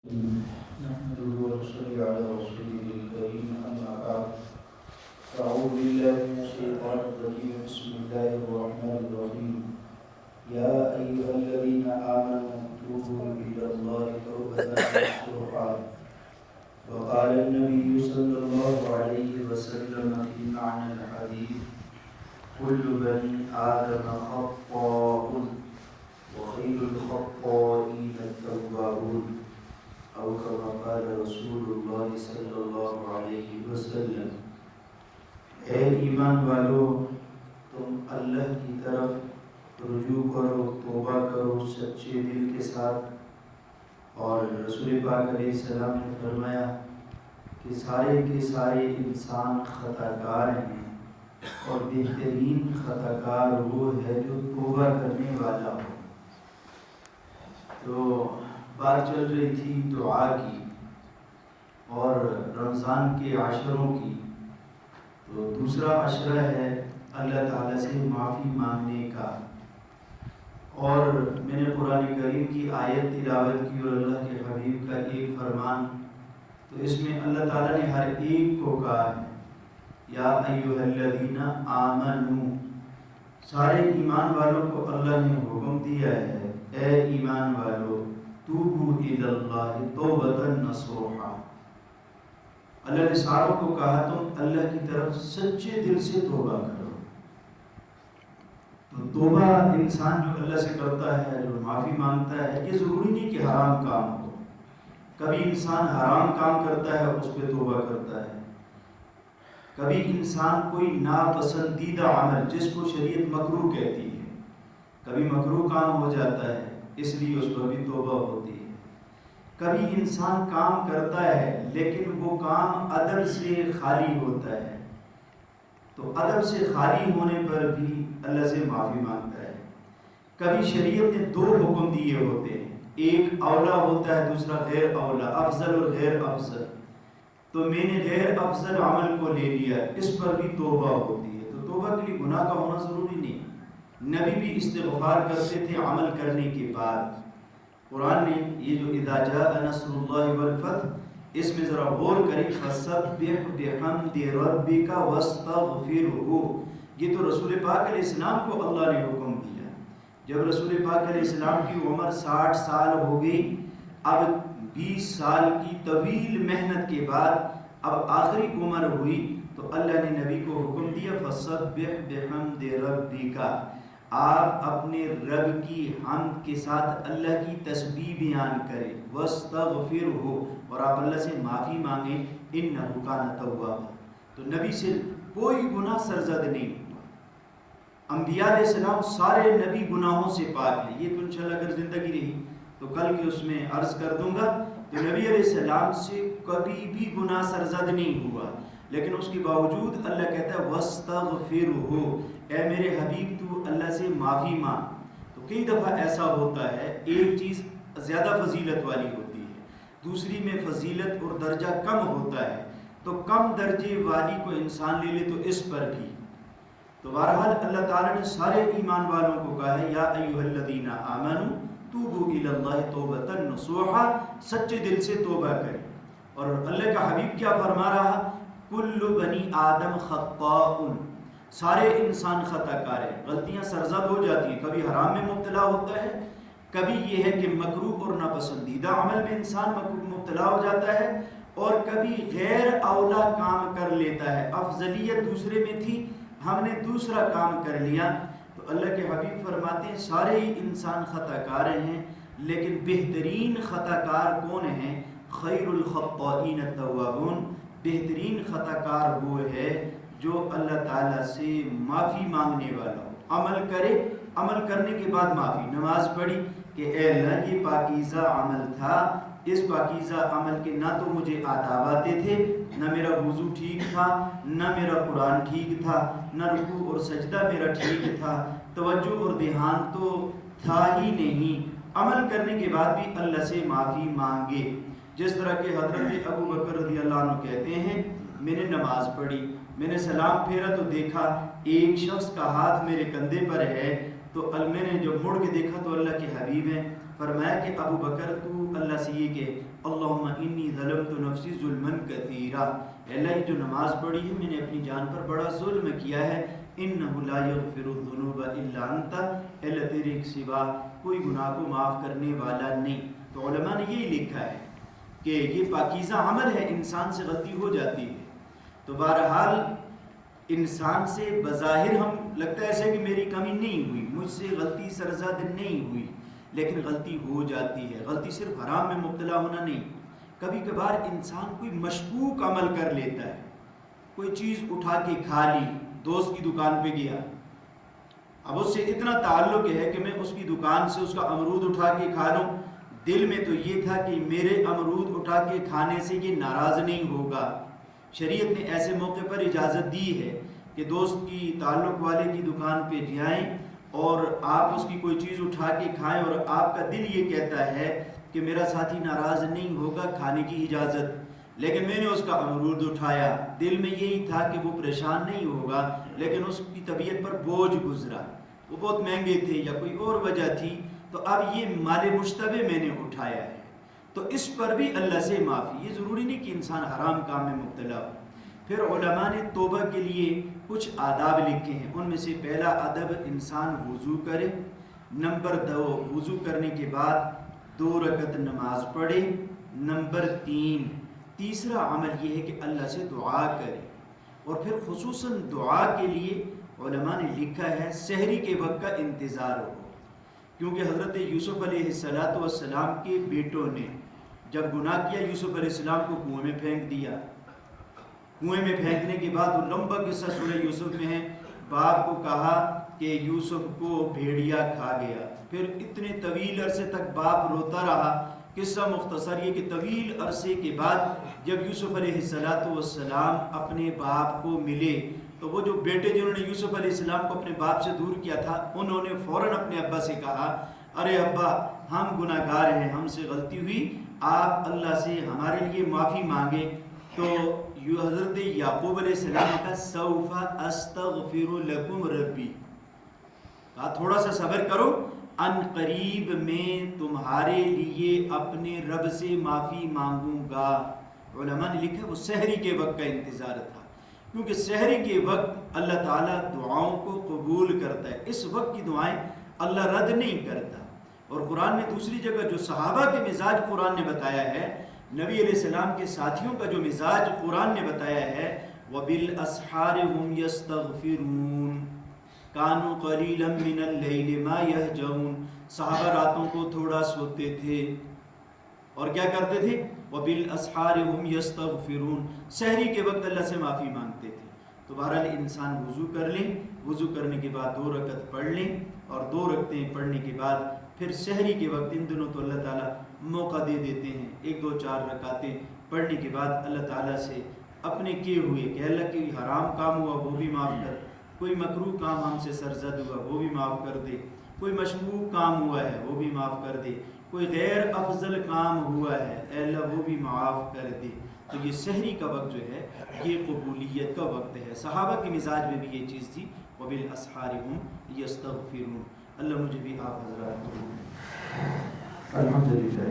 نحمده ونصلي على رسوله الكريم أما بعد فأعوذ بالله من الشيطان الرجيم بسم الله الرحمن الرحيم يا أيها الذين آمنوا توبوا إلى الله توبة نصوحا وقال النبي صلى الله عليه وسلم في معنى الحديث كل بني آدم خطاء وخير الخطائين التوابون او كما قال رسول اللہ صلی اللہ علیہ وسلم۔ اے ایمان والو، تم اللہ کی طرف رجوع کرو، توبہ کرو سچے دل کے ساتھ۔ اور رسول پاک علیہ السلام نے فرمایا کہ سارے کے سارے انسان خطا کار ہیں اور بہترین خطا کار وہ ہے جو توبہ کرنے والا ہو۔ تو بات چل رہی تھی دعا کی اور رمضان کے عشروں کی۔ تو دوسرا عشرہ ہے اللہ تعالیٰ سے معافی مانگنے کا۔ اور میں نے قرآن کریم کی آیت تلاوت کی اور اللہ کے حبیب کا ایک فرمان، تو اس میں اللہ تعالیٰ نے ہر ایک کو کہا ہے یا ایھا الذین آمنو، سارے ایمان والوں کو اللہ نے حکم دیا ہے اے ایمان والو توبوا الی اللہ توبۃ نصوحا۔ اللہ نے ساروں کو کہا تم اللہ کی طرف سچے دل سے توبہ کرو۔ تو توبہ انسان جو اللہ سے کرتا ہے، جو معافی مانگتا ہے، یہ ضروری نہیں کہ حرام کام ہو۔ کبھی انسان حرام کام کرتا ہے اس پہ توبہ کرتا ہے، کبھی انسان کوئی ناپسندیدہ عمل جس کو شریعت مکروہ کہتی ہے، کبھی مکروہ کام ہو جاتا ہے اس لیے اس پر بھی توبہ ہوتی ہے۔ کبھی انسان کام کرتا ہے لیکن وہ کام ادب سے خالی ہوتا ہے، تو ادب سے خالی ہونے پر بھی اللہ سے معافی مانگتا ہے۔ کبھی شریعت نے دو حکم دیے ہوتے ہیں، ایک اولا ہوتا ہے، دوسرا غیر اولا، افضل اور غیر افضل۔ تو میں نے غیر افضل عمل کو لے لیا، اس پر بھی توبہ ہوتی ہے۔ تو توبہ کے لیے گناہ کا ہونا ضروری نہیں۔ نبی بھی استغفار کرتے تھے عمل کرنے کے بعد۔ قرآن نے یہ جو اذا جاء نصر اللہ والفتح، اس میں ذرا غور کریں، فسبح بحمد ربک واستغفرہ، یہ تو رسول پاک علیہ السلام کو اللہ نے حکم دیا۔ جب رسول پاک علیہ السلام کی عمر 60 سال ہو گئی، اب 20 سال کی طویل محنت کے بعد اب آخری عمر ہوئی، تو اللہ نے نبی کو حکم دیا فسبح بحمد ربک، آپ اپنے رب کی حمد کے ساتھ اللہ کی تسبیح بیان کریں، واستغفرہ، اور آپ اللہ سے معافی مانگیں، انہ کان توابا۔ تو نبی سے کوئی گناہ سرزد نہیں ہوا۔ انبیاء علیہ السلام سارے نبی گناہوں سے پاک ہیں۔ یہ تو انشاءاللہ اگر زندگی رہی تو کل کے اس میں عرض کر دوں گا۔ تو نبی علیہ السلام سے کبھی بھی گناہ سرزد نہیں ہوا، لیکن اس کے باوجود اللہ کہتا ہے واستغفرہ، اے میرے حبیب تو اللہ سے معافی مانگ۔ تو کئی دفعہ ایسا ہوتا ہے ایک چیز زیادہ فضیلت والی ہوتی ہے، دوسری میں فضیلت اور درجہ کم ہوتا ہے، تو کم درجے والی کو انسان لے لے تو اس پر بھی۔ تو بہرحال اللہ تعالیٰ نے سارے ایمان والوں کو کہا ہے یا ایھا الذین آمنوا توبوا الی اللہ توبۃ نصوحا، سچے دل سے توبہ کریں۔ اور اللہ کا حبیب کیا فرما رہا، کل بنی آدم خطاء، سارے انسان خطا کار ہیں، غلطیاں سرزد ہو جاتی ہیں، کبھی حرام میں مبتلا ہوتا ہے، کبھی یہ ہے کہ مکروہ اور ناپسندیدہ عمل میں انسان مبتلا ہو جاتا ہے، اور کبھی غیر اولا کام کر لیتا ہے، افضلیت دوسرے میں تھی، ہم نے دوسرا کام کر لیا۔ تو اللہ کے حبیب فرماتے ہیں سارے ہی انسان خطا کار ہیں، لیکن بہترین خطا کار کون ہیں، خیر الخطائین التوابون، بہترین خطا کار وہ ہے جو اللہ تعالیٰ سے معافی مانگنے والا ہو، عمل کرے، عمل کرنے کے بعد معافی، نماز پڑھی کہ اے اللہ یہ پاکیزہ عمل تھا، اس پاکیزہ عمل کے نہ تو مجھے آداب آتے تھے، نہ میرا وضو ٹھیک تھا، نہ میرا قرآن ٹھیک تھا، نہ رکوع اور سجدہ میرا ٹھیک تھا، توجہ اور دھیان تو تھا ہی نہیں۔ عمل کرنے کے بعد بھی اللہ سے معافی مانگے، جس طرح کہ حضرت ابو بکر رضی اللہ عنہ کہتے ہیں میں نے نماز پڑھی، میں نے سلام پھیرا تو دیکھا ایک شخص کا ہاتھ میرے کندھے پر ہے، تو میں نے جب مڑ کے دیکھا تو اللہ کے حبیب ہیں، فرمایا کہ ابو بکر تو اللہ سے یہ کہ اللہم انی ظلمت نفسی ظلما کثیرا، اللہ یہ جو نماز پڑھی ہے میں نے اپنی جان پر بڑا ظلم کیا ہے، انہ لا یغفر الذنوب الا انت، اللہ تیرے کے سوا کوئی گناہ کو معاف کرنے والا نہیں۔ تو علماء نے یہی لکھا ہے کہ یہ پاکیزہ عمل ہے، انسان سے غلطی ہو جاتی ہے، تو بہرحال انسان سے بظاہر ہم لگتا ہے ایسے کہ میری کمی نہیں ہوئی، مجھ سے غلطی سرزد نہیں ہوئی، لیکن غلطی ہو جاتی ہے۔ غلطی صرف حرام میں مبتلا ہونا نہیں، کبھی کبھار انسان کوئی مشکوک عمل کر لیتا ہے، کوئی چیز اٹھا کے کھا لی، دوست کی دکان پہ گیا، اب اس سے اتنا تعلق ہے کہ میں اس کی دکان سے اس کا امرود اٹھا کے کھا لوں، دل میں تو یہ تھا کہ میرے امرود اٹھا کے کھانے سے یہ ناراض نہیں ہوگا۔ شریعت نے ایسے موقع پر اجازت دی ہے کہ دوست کی تعلق والے کی دکان پہ جائیں اور آپ اس کی کوئی چیز اٹھا کے کھائیں اور آپ کا دل یہ کہتا ہے کہ میرا ساتھی ناراض نہیں ہوگا، کھانے کی اجازت، لیکن میں نے اس کا امرود اٹھایا، دل میں یہی تھا کہ وہ پریشان نہیں ہوگا، لیکن اس کی طبیعت پر بوجھ گزرا، وہ بہت مہنگے تھے یا کوئی اور وجہ تھی، تو اب یہ مال مشتبہ میں نے اٹھایا ہے، تو اس پر بھی اللہ سے معافی۔ یہ ضروری نہیں کہ انسان حرام کام میں مبتلا ہو۔ پھر علماء نے توبہ کے لیے کچھ آداب لکھے ہیں، ان میں سے پہلا ادب انسان وضو کرے، نمبر 2 وضو کرنے کے بعد 2 رکعت نماز پڑھے، نمبر 3 تیسرا عمل یہ ہے کہ اللہ سے دعا کرے، اور پھر خصوصاً دعا کے لیے علماء نے لکھا ہے سحری کے وقت کا انتظار ہو، کیونکہ حضرت یوسف علیہ السلام کے بیٹوں نے جب گناہ کیا یوسف علیہ السلام کو کنویں میں پھینک دیا، کنویں میں پھینکنے کے بعد وہ لمبا قصہ سورہ یوسف میں ہے، باپ کو کہا کہ یوسف کو بھیڑیا کھا گیا، پھر اتنے طویل عرصے تک باپ روتا رہا۔ قصہ مختصر یہ کہ طویل عرصے کے بعد جب یوسف علیہ السلام اپنے باپ کو ملے تو وہ جو بیٹے جنہوں نے یوسف علیہ السلام کو اپنے باپ سے دور کیا تھا، انہوں نے فوراً اپنے ابا سے کہا ارے ابا ہم گناہ گار ہیں، ہم سے غلطی ہوئی، آپ اللہ سے ہمارے لیے معافی مانگے۔ تو حضرت یعقوب علیہ السلام کا سوف استغفر لکم ربی، کہا تھوڑا سا صبر کرو، ان قریب میں تمہارے لیے اپنے رب سے معافی مانگوں گا۔ علماء نے لکھا وہ سحری کے وقت کا انتظار تھا، کیونکہ سحری کے وقت اللہ تعالیٰ دعاؤں کو قبول کرتا ہے، اس وقت کی دعائیں اللہ رد نہیں کرتا۔ اور قرآن میں دوسری جگہ جو صحابہ کے مزاج قرآن نے بتایا ہے، نبی علیہ السلام کے ساتھیوں کا جو مزاج قرآن نے بتایا ہے، وَبِالْأَسْحَارِ هُمْ يَسْتَغْفِرُونَ كَانُوا قَلِيلًا مِّنَ اللَّيْلِ مَا يَهْجَعُونَ، صحابہ راتوں کو تھوڑا سوتے تھے اور کیا کرتے تھے، وَبِالْأَسْحَارِ هُمْ يَسْتَغْفِرُونَ، سحری کے وقت اللہ سے معافی مانگتے تھے۔ تو بہرحال انسان وضو کر لیں، وضو کرنے کے بعد 2 رکعت پڑھ لیں، اور 2 رکعتیں پڑھنے کے بعد پھر سحری کے وقت ان دنوں تو اللہ تعالیٰ موقع دے دیتے ہیں، 1 2 4 رکعتیں پڑھنے کے بعد اللہ تعالیٰ سے اپنے کیے ہوئے کہ اللہ کوئی حرام کام ہوا وہ بھی معاف کر، کوئی مکروہ کام ہم سے سرزد ہوا وہ بھی معاف کر دے، کوئی مشکوک کام ہوا ہے وہ بھی معاف کر دے، کوئی غیر افضل کام ہوا ہے اے اللہ وہ بھی معاف کر دے۔ تو یہ سحری کا وقت جو ہے یہ قبولیت کا وقت ہے۔ صحابہ کے مزاج میں بھی یہ چیز تھی، وَبِالْأَسْحَارِ هُمْ يَسْتَغْفِرُونَ۔ اللہ مجھے بھی آپ حضرات کو الحمدللہ۔